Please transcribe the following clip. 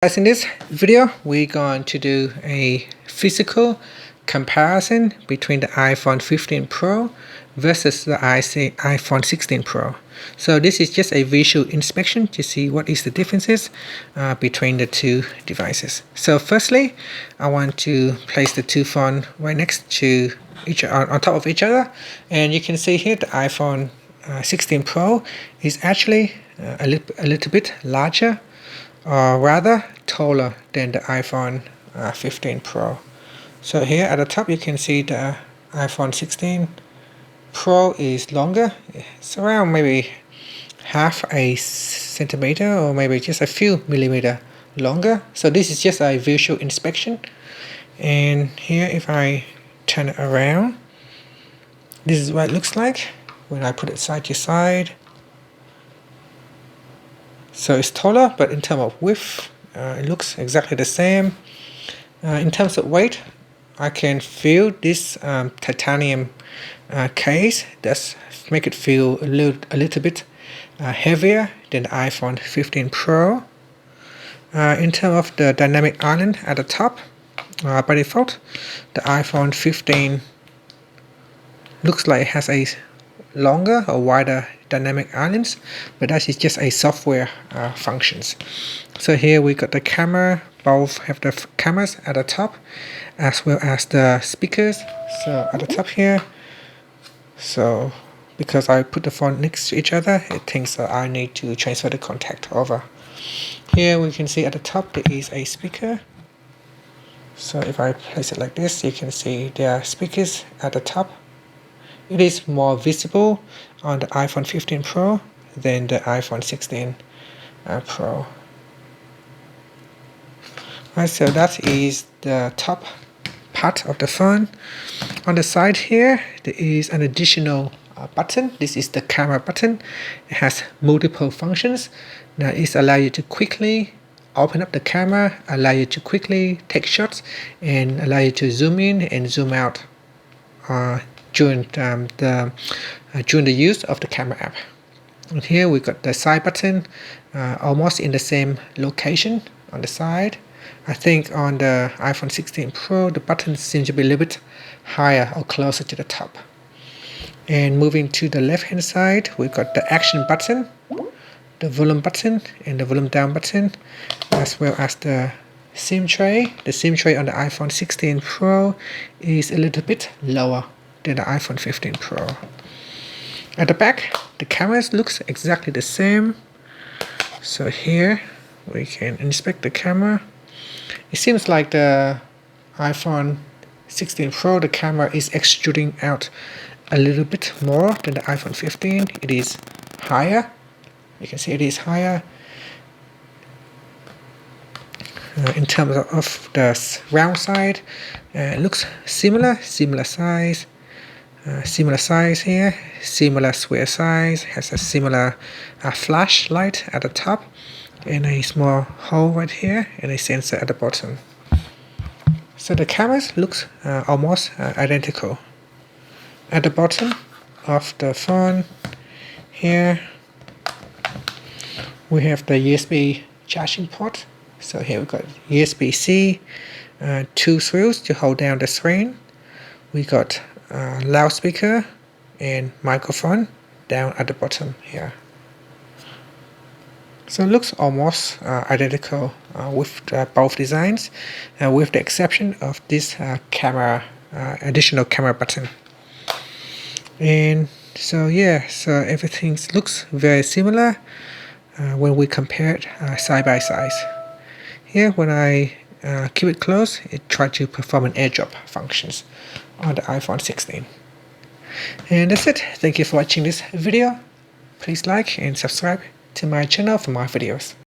Guys, in this video we're going to do a physical comparison between the iPhone 15 Pro versus the iPhone 16 Pro. So this is just a visual inspection to see what is the differences between the two devices. So firstly, I want to place the two phones right next to each on top of each other, and you can see here the iPhone 16 Pro is actually a little bit larger, or rather taller than the iPhone 15 Pro. So here at the top you can see the iPhone 16 Pro is longer. It's around maybe half a centimeter or maybe just a few millimeter longer. So this is just a visual inspection. And here if I turn it around, this is what it looks like when I put it side to side. So it's taller, but in terms of width, it looks exactly the same. In terms of weight, I can feel this titanium case does make it feel a little bit heavier than the iPhone 15 Pro. In terms of the dynamic island at the top, by default, the iPhone 15 looks like it has a longer or wider dynamic islands, but that is just a software functions. So here we got the camera, both have the cameras at the top as well as the speakers. So at the top here, so because I put the phone next to each other, it thinks that I need to transfer the contact over. Here we can see at the top there is a speaker. So if I place it like this, you can see there are speakers at the top. It is more visible on the iPhone 15 Pro than the iPhone 16 Pro. Right, so that is the top part of the phone. On the side here, there is an additional button. This is the camera button. It has multiple functions. Now it allows you to quickly open up the camera, allow you to quickly take shots, and allow you to zoom in and zoom out during the use of the camera app. And here we got the side button, almost in the same location on the side. I think on the iPhone 16 Pro the button seems to be a little bit higher or closer to the top. And moving to the left hand side, we've got the action button, the volume button, and the volume down button, as well as the SIM tray. The SIM tray on the iPhone 16 Pro is a little bit lower than the iPhone 15 Pro. At the back, the cameras looks exactly the same. So here we can inspect the camera. It seems like the iPhone 16 Pro, the camera is extruding out a little bit more than the iPhone 15. It is higher. You can see it is higher. In terms of the round side, it looks similar size. Similar size here, similar square size, has a similar flashlight at the top, and a small hole right here, and a sensor at the bottom. So the cameras looks almost identical. At the bottom of the phone here, we have the USB charging port. So here we got USB-C, 2 screws to hold down the screen. We got loudspeaker and microphone down at the bottom here. So it looks almost identical with both designs, with the exception of this additional camera button. And so yeah, so everything looks very similar when we compare it side by side. Here when I keep it close, it tries to perform an airdrop functions on the iPhone 16. And that's it. Thank you for watching this video. Please like and subscribe to my channel for more videos.